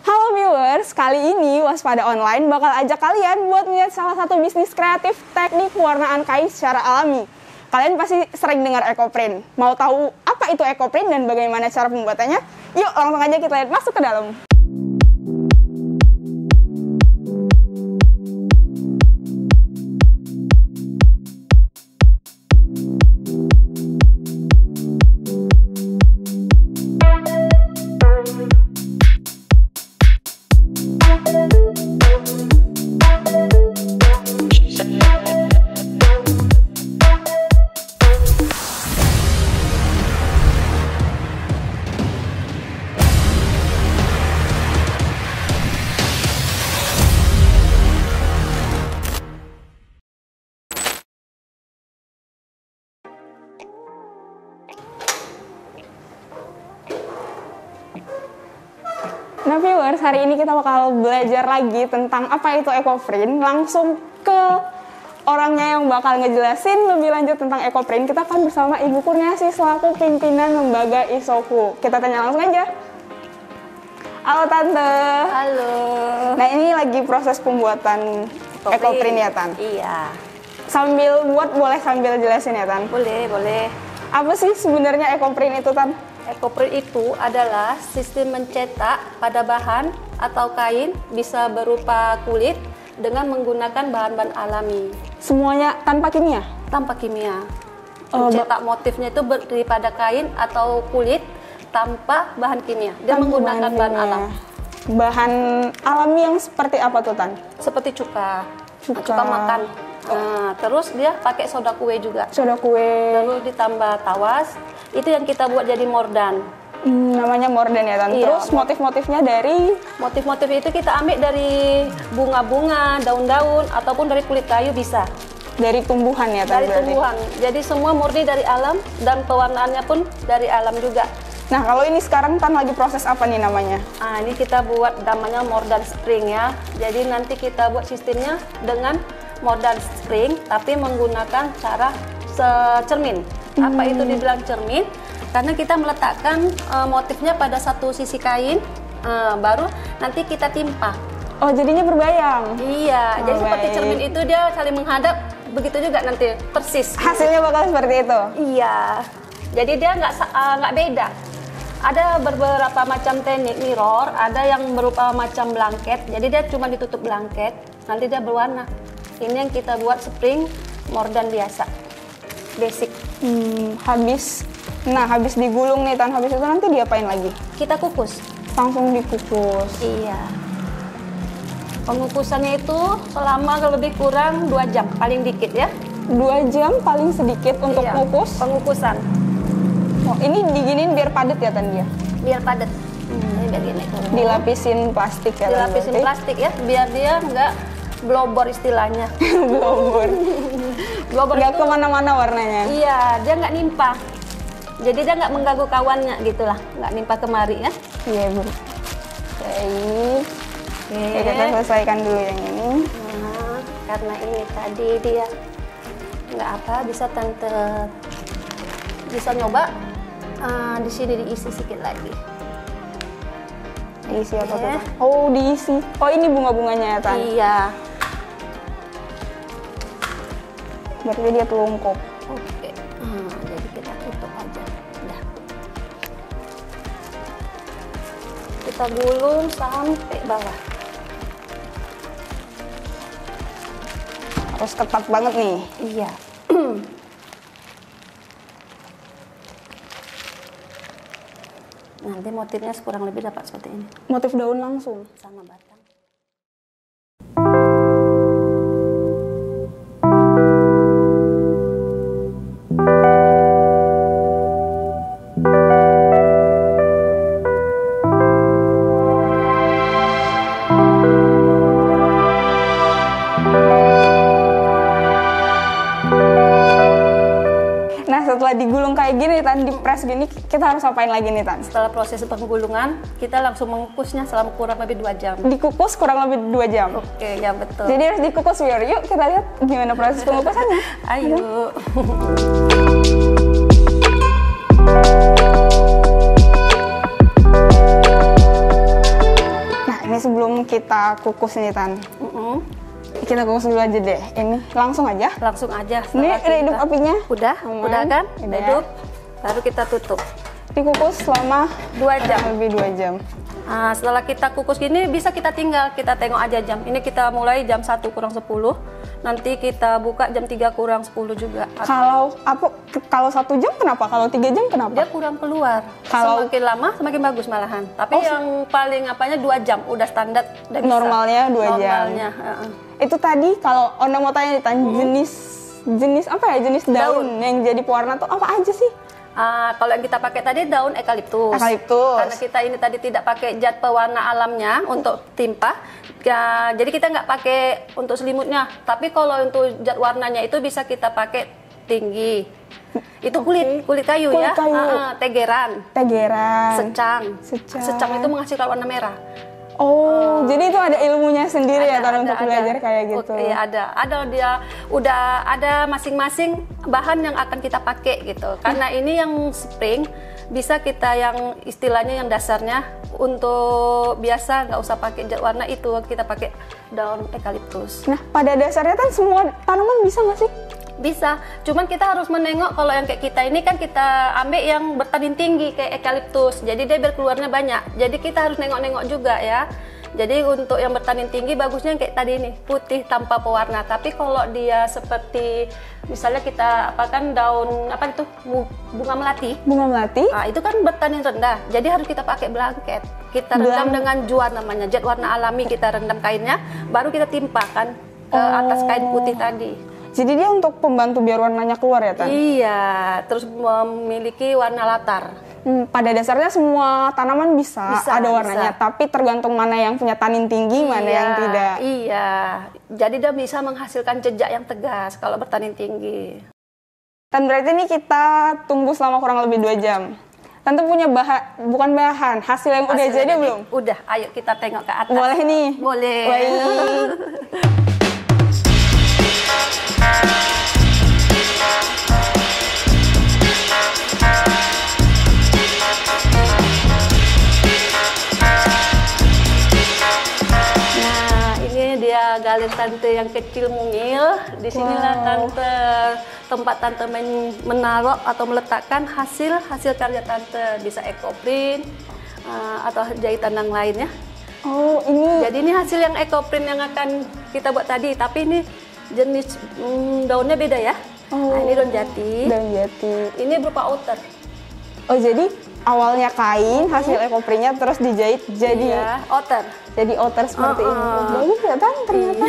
Halo viewers, kali ini Waspada Online bakal ajak kalian buat melihat salah satu bisnis kreatif teknik pewarnaan kain secara alami. Kalian pasti sering dengar ekoprint. Mau tahu apa itu ekoprint dan bagaimana cara pembuatannya? Yuk langsung aja kita lihat masuk ke dalam. Nah viewers, hari ini kita bakal belajar lagi tentang apa itu ekoprint. Langsung ke orangnya yang bakal ngejelasin lebih lanjut tentang ekoprint. Kita akan bersama Ibu Kurniasi selaku pimpinan lembaga ISOFU. Kita tanya langsung aja. Halo Tante. Halo. Nah ini lagi proses pembuatan ekoprint ya Tan? Iya. Sambil buat boleh sambil jelasin ya Tan? Boleh, boleh. Apa sih sebenarnya ekoprint itu Tan? Ekoprint itu adalah sistem mencetak pada bahan atau kain bisa berupa kulit dengan menggunakan bahan-bahan alami. Semuanya tanpa kimia? Tanpa kimia. Mencetak motifnya itu daripada kain atau kulit tanpa bahan kimia. Dia menggunakan bahan alam. Bahan alami yang seperti apa tuh Tan? Seperti cuka makan. Nah, terus dia pakai soda kue juga. Soda kue. Lalu ditambah tawas. Itu yang kita buat jadi mordan. Namanya mordan ya Tan. Iya. Terus motif-motifnya dari? Motif-motif itu kita ambil dari bunga-bunga, daun-daun, ataupun dari kulit kayu bisa. Dari tumbuhan ya Tan? Dari tumbuhan. Jadi semua murni dari alam dan pewarnaannya pun dari alam juga. Nah kalau ini sekarang Tan lagi proses apa nih namanya? Nah ini kita buat namanya mordan spring ya. Jadi nanti kita buat sistemnya dengan mordan spring, tapi menggunakan cara cermin. Apa itu dibilang cermin? Karena kita meletakkan motifnya pada satu sisi kain, baru nanti kita timpa. Oh jadinya berbayang? Iya, jadi seperti cermin itu dia saling menghadap, begitu juga nanti persis. Hasilnya bakal seperti itu? Iya, jadi dia nggak beda. Ada beberapa macam teknik mirror, ada yang berupa macam blanket, jadi dia cuma ditutup blanket, nanti dia berwarna. Ini yang kita buat spring mordan biasa, basic. Habis digulung nih Tan, habis itu nanti diapain lagi? Kita kukus. Langsung dikukus? Iya. Pengukusannya itu selama lebih kurang 2 jam, paling dikit ya. 2 jam paling sedikit untuk ngukus? Pengukusan. Oh, ini diginin biar padat ya Tan dia? Biar padat. Ini biar gini. Dilapisin plastik ya Tan? Dilapisin plastik ya, biar dia nggak blobor istilahnya. Blobor. Blobor nggak itu kemana-mana warnanya? Iya, dia nggak nimpa. Jadi dia nggak mengganggu kawannya gitulah, nggak nimpa kemari ya. Iya Bu. Oke, kita selesaikan dulu yang ini. Nah, karena ini tadi dia nggak apa, bisa Tante bisa nyoba. Di sini diisi sedikit lagi. Diisi apa tuh? Oh diisi. Oh ini bunga-bunganya ya Tan? Iya. Berarti dia telungkup. Oke. Jadi kita tutup aja. Udah. Kita gulung sampai bawah. Harus ketat banget nih. Iya. Nanti motifnya kurang lebih dapat seperti ini. Motif daun langsung? Sama batang. Setelah digulung kayak gini Tan, dipres gini, kita harus apain lagi nih Tan? Setelah proses penggulungan, kita langsung mengukusnya selama kurang lebih 2 jam. Dikukus kurang lebih 2 jam? Oke, ya betul. Jadi harus dikukus biar. Yuk kita lihat gimana proses pengukusannya. Ayo. sebelum kita kukus nih Tan, Mm-mm. kita kukus dulu aja deh. Ini langsung aja. Langsung aja. Ini udah hidup apinya? Udah, Aman. udah kan? Udah. Hidup. Baru kita tutup. Dikukus selama 2 jam. lebih 2 jam. Nah, setelah kita kukus gini bisa kita tinggal, kita tengok aja jam. Ini kita mulai jam 1 kurang 10. Nanti kita buka jam 3 kurang 10 juga. Kalau 1 jam kenapa? Kalau 3 jam kenapa? Dia kurang keluar. Kalau- Semakin lama semakin bagus malahan. Tapi yang paling apanya 2 jam udah standar. Udah bisa. Normalnya 2 jam. Normalnya, Itu tadi kalau Onda mau tanya nih Tan, jenis apa ya? Jenis daun yang jadi pewarna tuh apa aja sih? Kalau yang kita pakai tadi daun eukaliptus. Eukaliptus. Karena kita ini tadi tidak pakai zat pewarna alamnya untuk tinta, ya, jadi kita nggak pakai untuk selimutnya. Tapi kalau untuk zat warnanya itu bisa kita pakai tinggi. Itu kulit kayu Kulit ya, kayu. tegeran, Tegeran. secang itu menghasilkan warna merah. Oh, jadi itu ada ilmunya sendiri ya Tan untuk ada. belajar kayak gitu. Iya ada dia udah ada masing-masing bahan yang akan kita pakai gitu. Karena ini yang spring bisa kita yang istilahnya yang dasarnya untuk biasa nggak usah pakai zat warna itu kita pakai daun eukaliptus. Nah, pada dasarnya kan semua tanaman bisa nggak sih? Bisa, cuman kita harus menengok kalau yang kayak kita ini kan kita ambil yang bertanin tinggi kayak eukaliptus. Jadi dia biar keluarnya banyak. Jadi kita harus nengok-nengok juga ya. Jadi untuk yang bertanin tinggi bagusnya yang kayak tadi nih, putih tanpa pewarna. Tapi kalau dia seperti misalnya kita apakan daun apa itu bunga melati. Bunga melati? Nah, itu kan bertanin rendah. Jadi harus kita pakai blanket. Kita rendam dengan juar namanya, zat warna alami kita rendam kainnya, baru kita timpakan ke atas kain putih tadi. Jadi dia untuk pembantu biar warnanya keluar ya Tan? Iya, terus memiliki warna latar. Pada dasarnya semua tanaman bisa ada warnanya, tapi tergantung mana yang punya tanin tinggi, mana yang tidak. Iya, jadi dia bisa menghasilkan jejak yang tegas kalau bertanin tinggi. Dan berarti ini kita tunggu selama kurang lebih 2 jam. Tante punya bukan bahan, hasil yang udah jadi belum? Udah, ayo kita tengok ke atas. Boleh nih? Boleh. Baik. Nah, ini dia galer tante yang kecil mungil. Di sinilah tante tempat tante menaruh atau meletakkan hasil karya tante, bisa ekoprint atau jahitan yang lainnya. Oh, ini. Jadi ini hasil yang ekoprint yang akan kita buat tadi, tapi ini jenis daunnya beda ya. Nah, ini daun jati. Daun jati. Ini berupa outer. Oh, jadi awalnya kain, hasil ekoprintnya terus dijahit jadi Iya, outer. jadi outer seperti ini. Bagus ya Tan ternyata.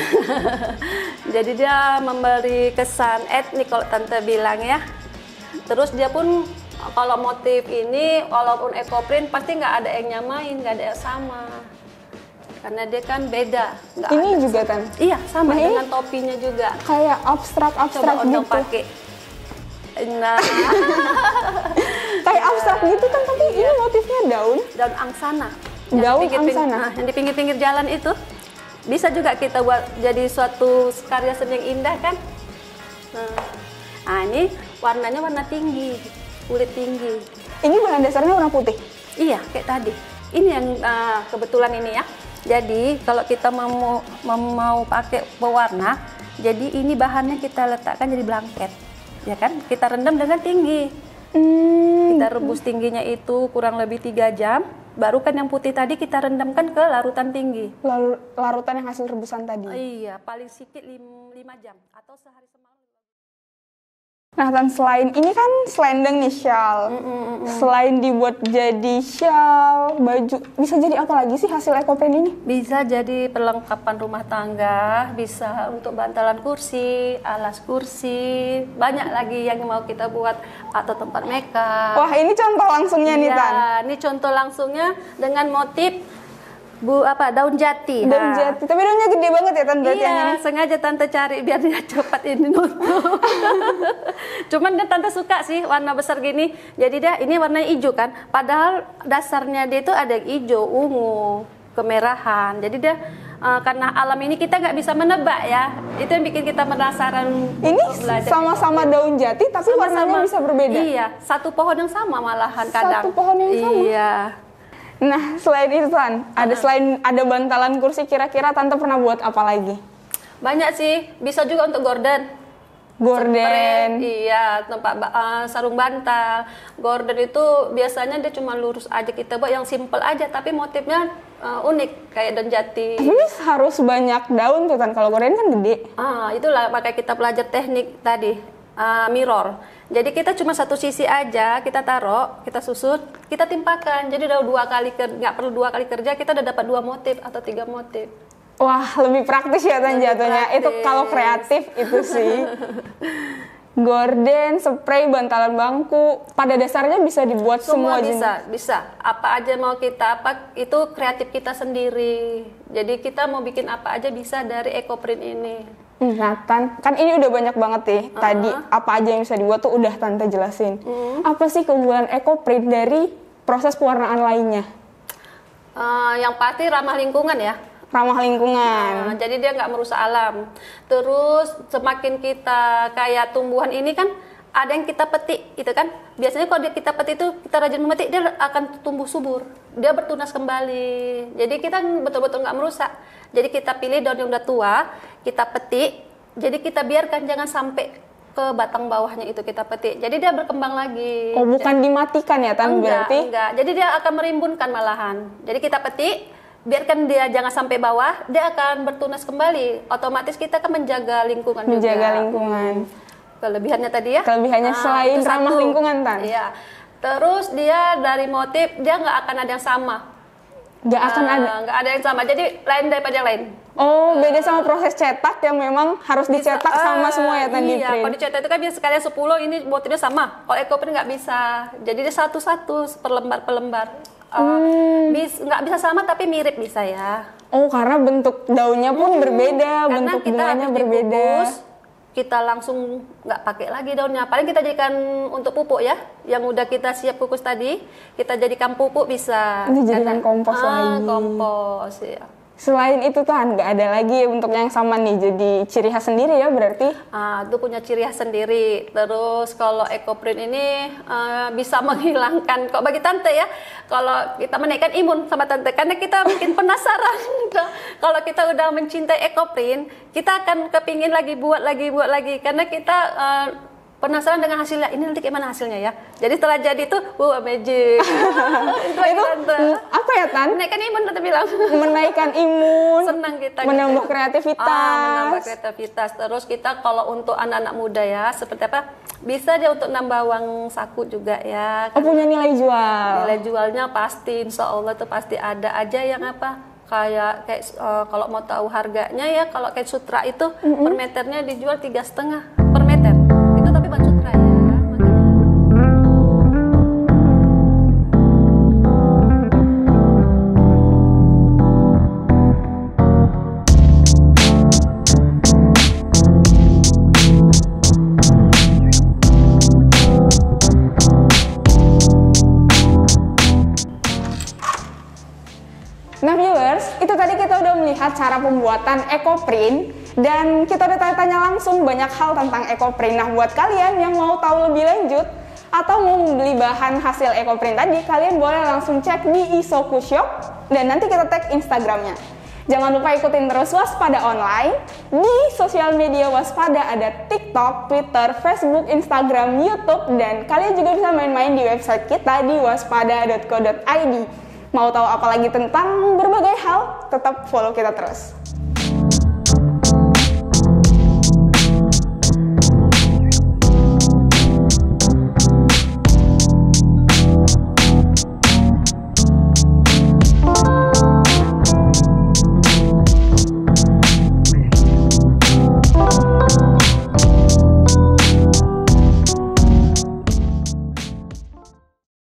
Jadi dia memberi kesan etnik kalau tante bilang ya. Terus dia pun kalau motif ini walaupun ekoprint pasti nggak ada yang nyamain, nggak ada yang sama. Karena dia kan beda. Nggak Ini ada. juga Tan. Iya, sama Nah, ini dengan topinya juga. Kayak abstrak-abstrak Coba Ondong gitu. pakai. Nah, Kayak abstrak gitu kan, tapi ini motifnya daun. daun angsana. Daun di pinggir-pinggir- angsana? Nah, yang di pinggir-pinggir jalan itu bisa juga kita buat jadi suatu karya seni yang indah kan. Nah, ini warnanya warna tinggi, kulit tinggi. Ini bahan dasarnya warna putih. Iya, kayak tadi. Ini yang kebetulan ini ya. Jadi kalau kita mau pakai pewarna, jadi ini bahannya kita letakkan jadi blanket, ya kan? Kita rendam dengan tinggi. Kita rebus tingginya itu kurang lebih 3 jam. Baru kan yang putih tadi kita rendamkan ke larutan tinggi. Lalu larutan yang hasil rebusan tadi. Iya, paling sedikit 5 jam atau sehari semalam. Nah, Tan, selain ini kan selendang nih, shawl. Selain dibuat jadi shawl, baju, bisa jadi apa lagi sih hasil ekoprint ini? Bisa jadi perlengkapan rumah tangga, bisa untuk bantalan kursi, alas kursi, banyak lagi yang mau kita buat atau tempat makeup. Wah, ini contoh langsungnya nih, Tan. Iya, ini contoh langsungnya dengan motif daun jati. Daun jati, tapi daunnya gede banget ya Tan berarti yang Iya, ini. sengaja tante cari biar dia cepat ini nutup. Cuman kan tante suka sih warna besar gini. Jadi dia ini warnanya hijau kan. Padahal dasarnya dia itu ada yang hijau, ungu, kemerahan. Jadi dia karena alam ini kita nggak bisa menebak ya. Itu yang bikin kita penasaran. Ini untuk belajar sama-sama daun jati tapi warnanya bisa berbeda. Iya, satu pohon yang sama malahan kadang. Satu pohon yang sama? Iya. Nah, selain itu Tan, selain ada bantalan kursi, kira-kira Tante pernah buat apa lagi? Banyak sih, bisa juga untuk gorden. Gorden. Iya, tempat sarung bantal. Gorden itu biasanya dia cuma lurus aja, kita buat yang simple aja, tapi motifnya unik kayak daun jati. Tapi harus banyak daun tuh Tan, kalau gorden kan gede. Itulah makanya kita belajar teknik tadi, mirror. Jadi kita cuma satu sisi aja, kita taruh, kita susun, kita timpakan. Jadi udah nggak perlu 2 kali kerja, kita udah dapat 2 motif atau 3 motif. Wah, lebih praktis ya Tan jatuhnya. Praktis. Itu kalau kreatif itu sih. Gorden, spray, bantalan bangku, pada dasarnya bisa dibuat semua jenis. Bisa. Apa aja mau kita, itu kreatif kita sendiri. Jadi kita mau bikin apa aja bisa dari EcoPrint ini. Nathan, kan ini udah banyak banget nih. Tadi apa aja yang bisa dibuat tuh udah Tante jelasin. Apa sih keunggulan EcoPrint dari proses pewarnaan lainnya? Yang pasti ramah lingkungan ya. Ramah lingkungan. Jadi dia nggak merusak alam. Terus semakin kita kayak tumbuhan ini kan ada yang kita petik, gitu kan? Biasanya kalau kita petik itu kita rajin memetik, dia akan tumbuh subur. Dia bertunas kembali. Jadi kita betul-betul nggak merusak. Jadi kita pilih daun yang udah tua, kita petik. Jadi kita biarkan jangan sampai ke batang bawahnya itu kita petik. Jadi dia berkembang lagi. Oh, bukan dimatikan ya Tan berarti? Enggak. Jadi dia akan merimbunkan malahan. Jadi kita petik, biarkan dia jangan sampai bawah, dia akan bertunas kembali. Otomatis kita kan menjaga lingkungan juga. Menjaga lingkungan. Kelebihannya tadi ya? Kelebihannya selain ramah lingkungan Tan? Iya. Terus dia dari motif, dia nggak akan ada yang sama. Nggak ada yang sama, jadi lain daripada yang lain. Oh, beda sama proses cetak yang memang harus dicetak sama semua ya Tan di Iya, print. kalau dicetak itu kan biasa sekalian 10, ini motifnya sama. Kalau EcoPrint nggak bisa. Jadi dia satu-satu, per-lembar. Nggak bisa sama tapi mirip bisa ya. Oh, karena bentuk daunnya pun berbeda, Karena bentuk kita bunganya habis berbeda. dikukus, kita langsung nggak pakai lagi daunnya. Paling kita jadikan untuk pupuk ya, yang udah kita siap kukus tadi, kita jadikan pupuk bisa. Dijadikan kompos lagi. Kompos ya. Selain itu Tan, nggak ada lagi untuk yang sama nih, jadi ciri khas sendiri ya berarti? Itu punya ciri khas sendiri. Terus kalau EcoPrint ini bisa menghilangkan, kok bagi Tante ya, kalau kita menaikkan imun sama Tante, karena kita bikin penasaran. Kalau kita udah mencintai EcoPrint, kita akan kepingin buat lagi, karena kita penasaran dengan hasilnya. Ini nanti gimana hasilnya ya? Jadi setelah jadi itu, magic. itu apa ya Tan? Menaikkan imun, Tante bilang. Menaikkan imun. Senang kita. Menambah kreativitas. Menambah kreativitas. Terus kita kalau untuk anak-anak muda ya, seperti apa? Bisa dia untuk nambah uang saku juga ya. Oh, punya nilai jual. Nilai jualnya pasti, insya Allah tuh pasti ada aja yang apa? Kayak kalau mau tahu harganya ya, kalau kayak sutra itu per meternya dijual 3,5 per meter. Itu tapi bukan sutra ya. Nah viewers, itu tadi kita udah melihat cara pembuatan EcoPrint dan kita udah tanya-tanya langsung banyak hal tentang EcoPrint. Nah buat kalian yang mau tahu lebih lanjut atau mau membeli bahan hasil EcoPrint tadi, kalian boleh langsung cek di Isoku Shop dan nanti kita tag Instagramnya. Jangan lupa ikutin terus Waspada Online. Di sosial media Waspada ada TikTok, Twitter, Facebook, Instagram, YouTube, dan kalian juga bisa main-main di website kita di waspada.co.id. Mau tahu apa lagi tentang berbagai hal, tetap follow kita terus.